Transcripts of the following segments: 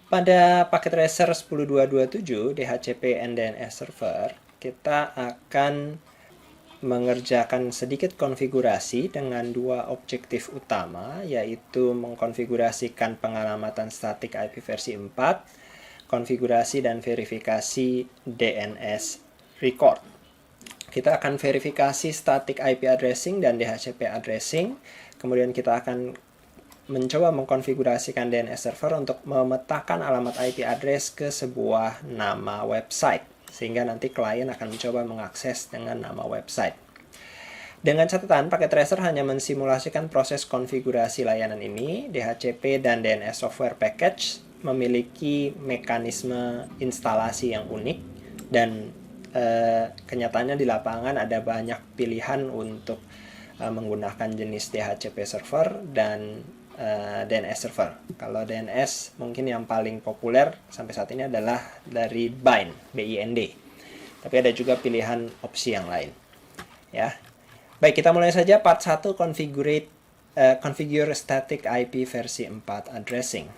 Pada paket tracer 10227 DHCP NDNS server, kita akan mengerjakan sedikit konfigurasi dengan dua objektif utama, yaitu mengkonfigurasikan pengalamatan statik IP versi 4, konfigurasi dan verifikasi DNS record. Kita akan verifikasi static IP addressing dan DHCP addressing, kemudian kita akan mencoba mengkonfigurasikan DNS server untuk memetakan alamat IP address ke sebuah nama website, sehingga nanti klien akan mencoba mengakses dengan nama website. Dengan catatan, paket tracer hanya mensimulasikan proses konfigurasi layanan ini. DHCP dan DNS software package memiliki mekanisme instalasi yang unik, dan kenyataannya di lapangan ada banyak pilihan untuk menggunakan jenis DHCP server dan DNS server. Kalau DNS mungkin yang paling populer sampai saat ini adalah dari Bind, BIND. Tapi ada juga pilihan opsi yang lain. Ya. Baik, kita mulai saja part 1, configure static IP versi 4 addressing.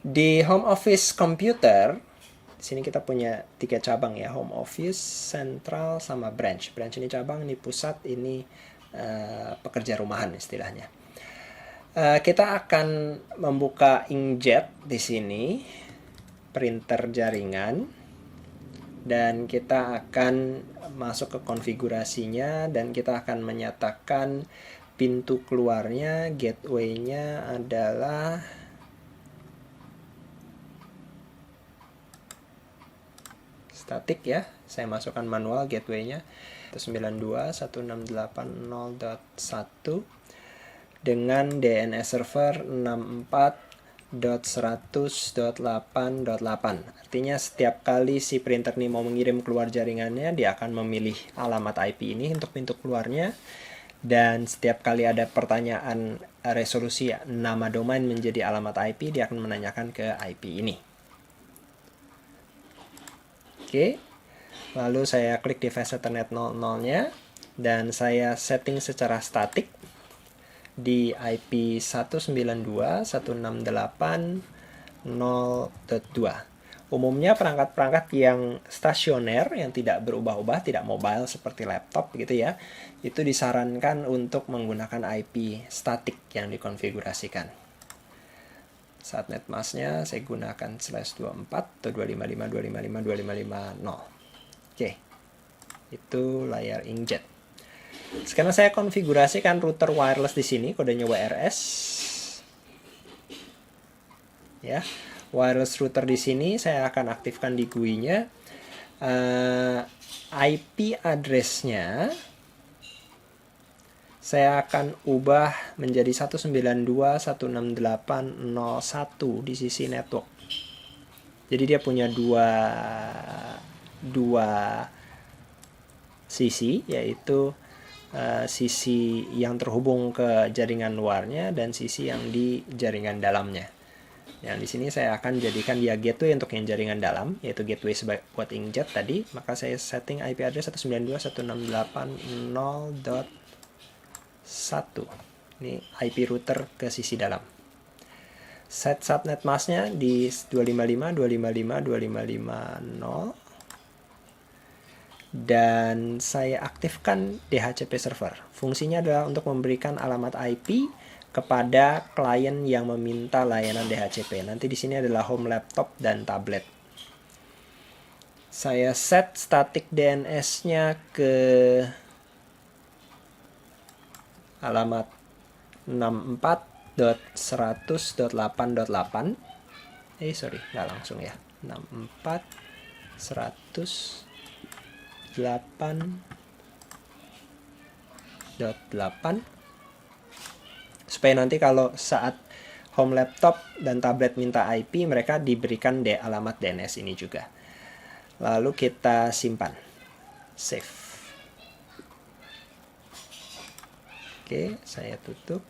Di home office computer, di sini kita punya 3 cabang ya, home office, central, sama branch. Branch ini cabang, ini pusat, ini pekerja rumahan istilahnya. Kita akan membuka inkjet di sini, printer jaringan, dan kita akan masuk ke konfigurasinya, dan kita akan menyatakan pintu keluarnya, gateway-nya adalah static ya. Saya masukkan manual gateway-nya 92.168.0.1 dengan DNS server 64.100.8.8. Artinya setiap kali si printer ini mau mengirim keluar jaringannya, dia akan memilih alamat IP ini untuk pintu keluarnya, dan setiap kali ada pertanyaan resolusi nama domain menjadi alamat IP, dia akan menanyakan ke IP ini. Oke. Lalu saya klik device Ethernet 00-nya, dan saya setting secara statik di IP 192.168.0.2. Umumnya perangkat-perangkat yang stasioner, yang tidak berubah-ubah, tidak mobile seperti laptop gitu ya, itu disarankan untuk menggunakan IP statik yang dikonfigurasikan. Saat netmasknya saya gunakan /24 atau 255.255.255.0. Oke, itu layar inkjet. Sekarang saya konfigurasikan router wireless di sini, kodenya WRS. Ya, wireless router di sini saya akan aktifkan di GUI-nya. IP address-nya saya akan ubah menjadi 192.168.0.1 di sisi network. Jadi dia punya dua sisi, yaitu sisi yang terhubung ke jaringan luarnya dan sisi yang di jaringan dalamnya. Yang di sini saya akan jadikan dia gateway untuk yang jaringan dalam, yaitu gateway buat inkjet tadi. Maka saya setting IP address 192.168.0.1. Ini IP router ke sisi dalam. Set subnet masknya di 255.255.255.0. Dan saya aktifkan DHCP server. Fungsinya adalah untuk memberikan alamat IP kepada klien yang meminta layanan DHCP. Nanti di sini adalah home laptop dan tablet. Saya set static DNS-nya ke alamat 64.100.8.8. Nggak langsung ya. 64.100.8.8, supaya nanti kalau saat home laptop dan tablet minta IP, mereka diberikan alamat DNS ini juga. Lalu kita simpan, save. Oke, saya tutup.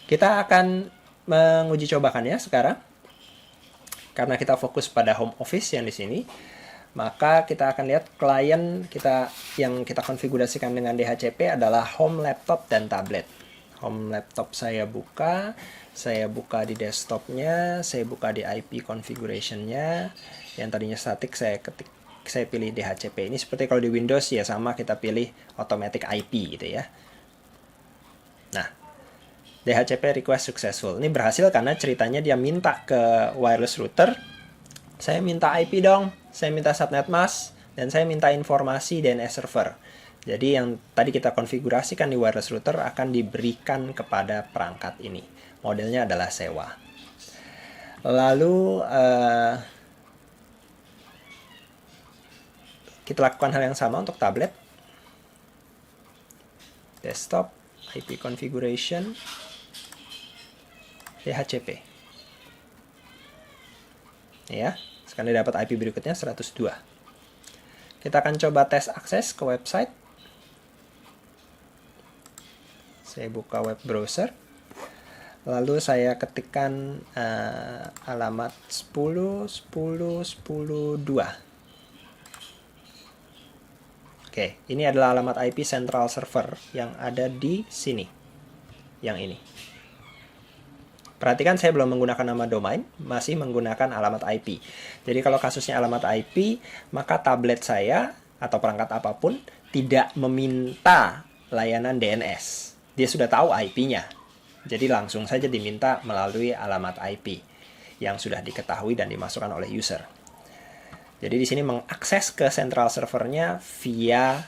Kita akan menguji cobakan ya sekarang. Karena kita fokus pada home office yang di sini, maka kita akan lihat klien kita yang kita konfigurasikan dengan DHCP adalah home laptop dan tablet. Home laptop saya buka di desktopnya, saya buka di IP configuration-nya, yang tadinya static saya pilih DHCP. Ini seperti kalau di Windows ya sama, kita pilih automatic IP gitu ya. Nah, DHCP request successful. Ini berhasil karena ceritanya dia minta ke wireless router, saya minta IP dong, saya minta subnet mask, dan saya minta informasi DNS server. Jadi yang tadi kita konfigurasikan di wireless router akan diberikan kepada perangkat ini. Modelnya adalah sewa. Lalu kita lakukan hal yang sama untuk tablet. Desktop, IP configuration, DHCP. Ya, sekarang dapat IP berikutnya 102. Kita akan coba tes akses ke website. Saya buka web browser. Lalu saya ketikkan alamat 10.10.10.2. Oke, ini adalah alamat IP central server yang ada di sini. Yang ini. Perhatikan saya belum menggunakan nama domain, masih menggunakan alamat IP. Jadi kalau kasusnya alamat IP, maka tablet saya atau perangkat apapun tidak meminta layanan DNS. Dia sudah tahu IP-nya. Jadi langsung saja diminta melalui alamat IP yang sudah diketahui dan dimasukkan oleh user. Jadi di sini mengakses ke central servernya via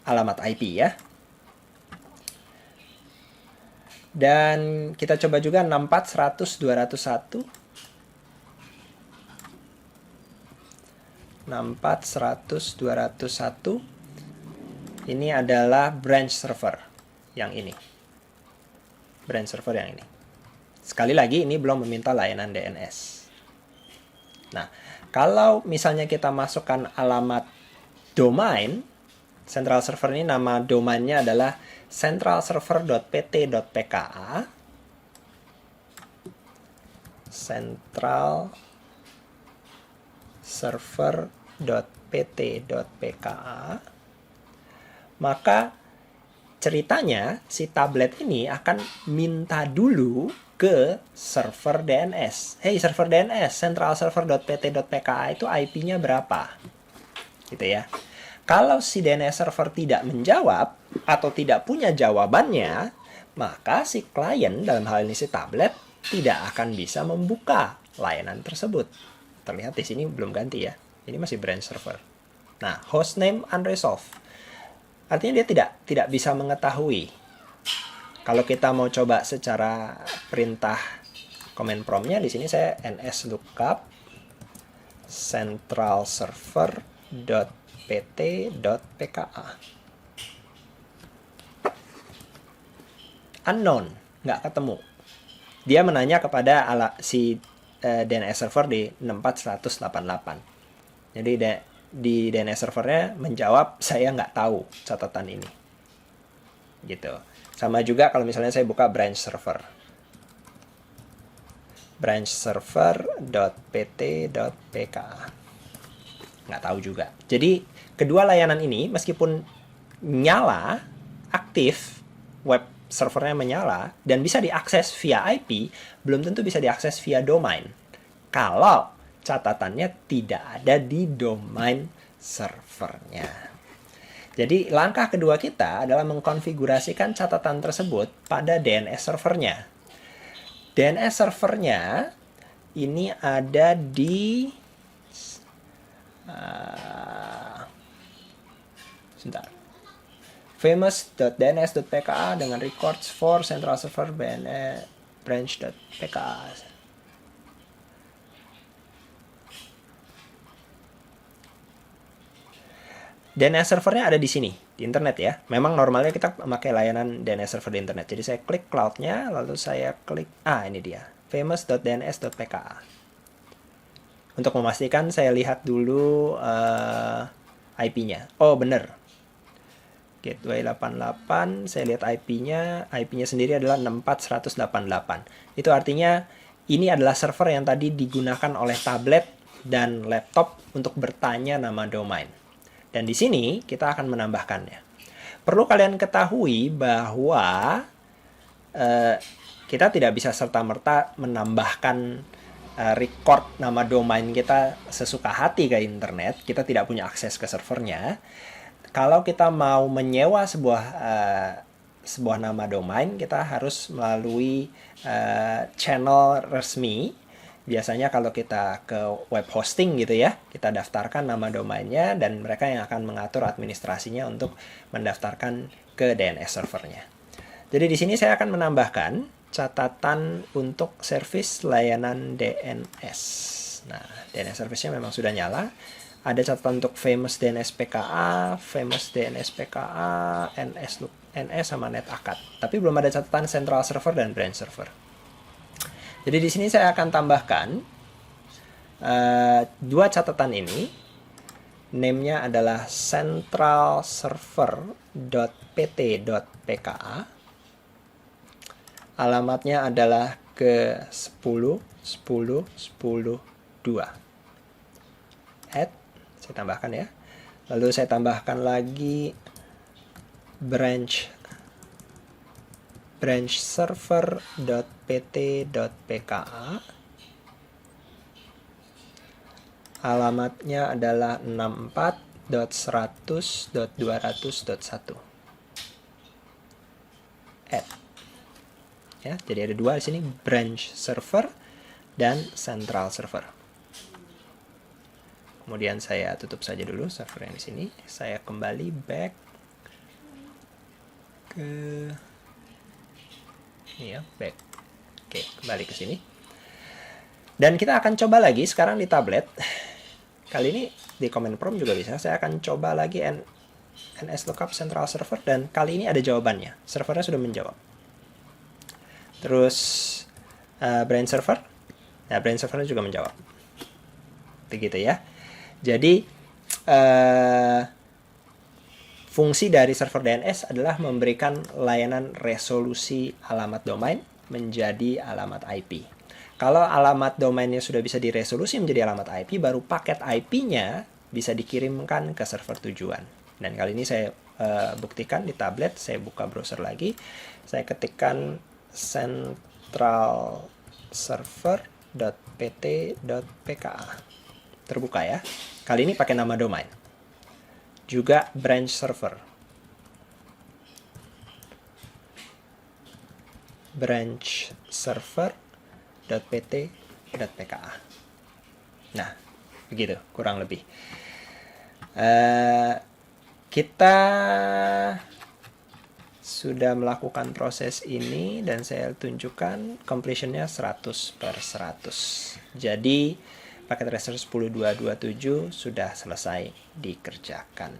alamat IP ya. Dan kita coba juga 64.100.201. 64.100.201. Ini adalah branch server yang ini. Branch server yang ini. Sekali lagi, ini belum meminta layanan DNS. Nah, kalau misalnya kita masukkan alamat domain, central server ini nama domainnya adalah centralserver.pt.pka. centralserver.pt.pka. Maka ceritanya si tablet ini akan minta dulu ke server DNS. Hey, server DNS, centralserver.pt.pka itu IP-nya berapa? Gitu ya. Kalau si DNS server tidak menjawab atau tidak punya jawabannya, maka si klien, dalam hal ini si tablet, tidak akan bisa membuka layanan tersebut. Terlihat di sini belum ganti ya. Ini masih branch server. Nah, hostname unresolved. Artinya dia tidak bisa mengetahui. Kalau kita mau coba secara perintah command prompt-nya, di sini saya ns lookup centralserver.pt.pka. Unknown, nggak ketemu. Dia menanya kepada si DNS server di 64.100.88. Jadi di DNS servernya menjawab saya nggak tahu catatan ini. Gitu. Sama juga kalau misalnya saya buka branch server. Branch server.pt.pka. Nggak tahu juga. Jadi kedua layanan ini meskipun nyala, aktif, web servernya menyala, dan bisa diakses via IP, belum tentu bisa diakses via domain. Kalau catatannya tidak ada di domain servernya. Jadi langkah kedua kita adalah mengkonfigurasikan catatan tersebut pada DNS servernya. DNS servernya ini ada di sebentar. famous.dns.pka dengan records for central server branch.pka. DNS servernya ada di sini, di internet ya. Memang normalnya kita memakai layanan DNS server di internet. Jadi saya klik cloud-nya, lalu saya klik, ini dia, famous.dns.pka. Untuk memastikan saya lihat dulu IP-nya. Oh bener, gateway 88, saya lihat IP-nya sendiri adalah 64.100.88. Itu artinya ini adalah server yang tadi digunakan oleh tablet dan laptop untuk bertanya nama domain. Dan di sini kita akan menambahkannya. Perlu kalian ketahui bahwa kita tidak bisa serta-merta menambahkan record nama domain kita sesuka hati ke internet. Kita tidak punya akses ke servernya. Kalau kita mau menyewa sebuah nama domain, kita harus melalui channel resmi. Biasanya kalau kita ke web hosting gitu ya, kita daftarkan nama domainnya dan mereka yang akan mengatur administrasinya untuk mendaftarkan ke DNS servernya. Jadi di sini saya akan menambahkan catatan untuk service layanan DNS. Nah, DNS service-nya memang sudah nyala. Ada catatan untuk famous DNS PKA, famous DNS PKA, NS sama NetAcad. Tapi belum ada catatan central server dan branch server. Jadi di sini saya akan tambahkan dua catatan ini. Name-nya adalah centralserver.pt.pka. Alamatnya adalah ke 10 10 10 2. Add, saya tambahkan ya. Lalu saya tambahkan lagi branch server.pt.pka. Alamatnya adalah 64.100.200.1. Add. Ya, jadi ada dua di sini, branch server dan central server. Kemudian saya tutup saja dulu server yang di sini. Saya kembali back ke ini ya, back. Oke, kembali ke sini. Dan kita akan coba lagi sekarang di tablet. Kali ini di command prompt juga bisa. Saya akan coba lagi NS lookup central server dan kali ini ada jawabannya. Servernya sudah menjawab. Terus branch server. Nah, branch servernya juga menjawab. Begitu ya. Jadi fungsi dari server DNS adalah memberikan layanan resolusi alamat domain menjadi alamat IP. Kalau alamat domainnya sudah bisa diresolusi menjadi alamat IP, baru paket IP-nya bisa dikirimkan ke server tujuan. Dan kali ini saya buktikan di tablet, saya buka browser lagi, saya ketikkan centralserver.pt.pka. Terbuka ya. Kali ini pakai nama domain. Juga branch server. Branch server.pt.pka. Nah, begitu kurang lebih. Kita sudah melakukan proses ini dan saya tunjukkan completion-nya 100/100. Jadi paket research 10227 sudah selesai dikerjakan.